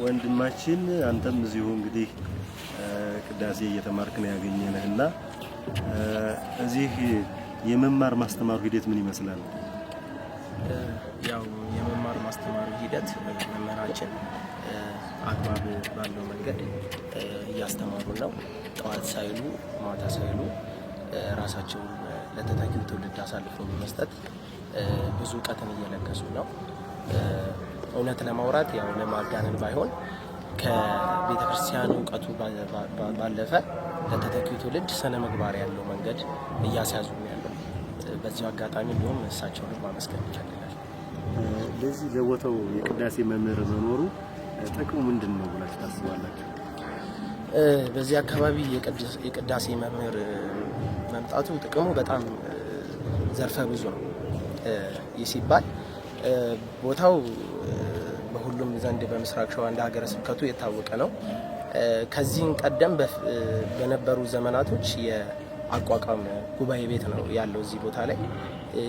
ወንድማችን አንተም እዚሁ እንግዲህ ቅዳሴ እየተማርክ ነው ያገኘነህና እዚህ የመማር ማስተማሩ ሂደት ምን ይመስላል? ያው የመማር ማስተማሩ ሂደት መምህራችን አግባብ ባለው መንገድ እያስተማሩ ነው። ጠዋት ሳይሉ ማታ ሳይሉ ራሳቸውን ለተተኪው ትውልድ አሳልፈው በመስጠት ብዙ እውቀትን እየለገሱ ነው። እውነት ለማውራት ያው ለማጋነን ባይሆን ከቤተክርስቲያን እውቀቱ ባለፈ ለተተኪው ትውልድ ስነ ምግባር ያለው መንገድ እያስያዙ ነው ያለው። በዚህ አጋጣሚ እንደውም እሳቸውን ማመስገን ይፈልጋል። ለዚህ ለቦታው የቅዳሴ መምህር መኖሩ ጥቅሙ ምንድነው ብላችሁ ታስባላችሁ? በዚህ አካባቢ የቅዳሴ መምህር መምጣቱ ጥቅሙ በጣም ዘርፈ ብዙ ነው። ይህ ሲባል ቦታው በሁሉም ዘንድ በምስራቅ ሸዋ እንደ ሀገረ ስብከቱ የታወቀ ነው። ከዚህም ቀደም በነበሩ ዘመናቶች የአቋቋም ጉባኤ ቤት ነው ያለው እዚህ ቦታ ላይ።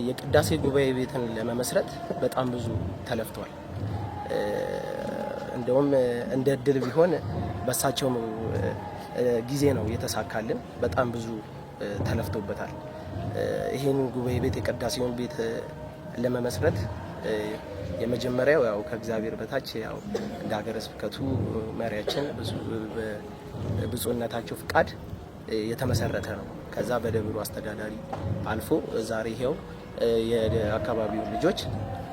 የቅዳሴ ጉባኤ ቤትን ለመመስረት በጣም ብዙ ተለፍቷል። እንደውም እንደ እድል ቢሆን በሳቸው ጊዜ ነው የተሳካልን። በጣም ብዙ ተለፍቶበታል። ይሄን ጉባኤ ቤት የቅዳሴውን ቤት ለመመስረት የመጀመሪያው ያው ከእግዚአብሔር በታች ያው እንደ ሀገረ ስብከቱ መሪያችን ብፁዕነታቸው ፍቃድ የተመሰረተ ነው። ከዛ በደብሩ አስተዳዳሪ አልፎ ዛሬ ይሄው የአካባቢው ልጆች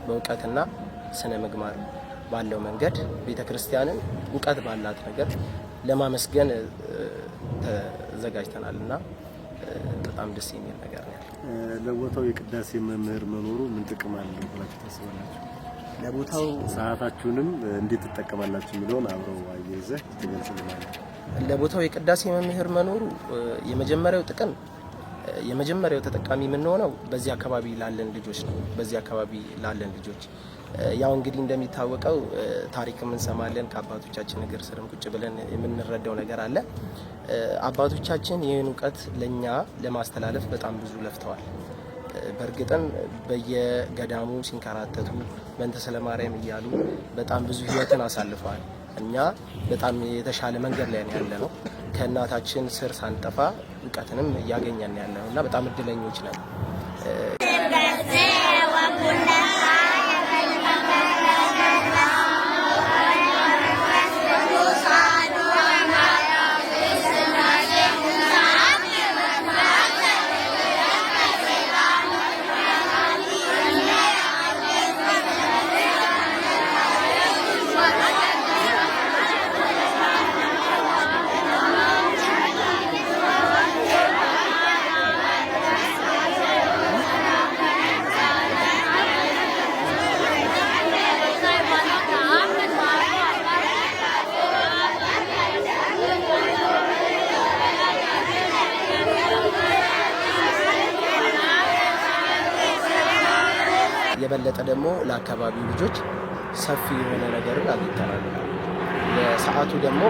በእውቀትና ስነ ምግባር ባለው መንገድ ቤተክርስቲያንን እውቀት ባላት ነገር ለማመስገን ተዘጋጅተናልና በጣም ደስ የሚል ነገር ነው። ለቦታው የቅዳሴ መምህር መኖሩ ምን ጥቅም አለው ብላችሁ ታስባላችሁ? ለቦታው ሰዓታችሁንም እንዴት ትጠቀማላችሁ የሚለውን አብረው አያይዘህ ትገልጽልናለህ። ለቦታው የቅዳሴ መምህር መኖሩ የመጀመሪያው ጥቅም የመጀመሪያው ተጠቃሚ የምንሆነው በዚህ አካባቢ ላለን ልጆች ነው። በዚህ አካባቢ ላለን ልጆች ያው እንግዲህ እንደሚታወቀው ታሪክም እንሰማለን። ከአባቶቻችን እግር ስርም ቁጭ ብለን የምንረዳው ነገር አለ። አባቶቻችን ይህን እውቀት ለኛ ለማስተላለፍ በጣም ብዙ ለፍተዋል። በእርግጥም በየገዳሙ ሲንከራተቱ በእንተ ስለማርያም እያሉ በጣም ብዙ ሕይወትን አሳልፈዋል። እኛ በጣም የተሻለ መንገድ ላይ ያለ ነው። ከእናታችን ስር ሳንጠፋ እውቀትንም እያገኘን ያለ ነው እና በጣም እድለኞች ነን። የበለጠ ደግሞ ለአካባቢው ልጆች ሰፊ የሆነ ነገርን አግኝተናል። ለሰዓቱ ደግሞ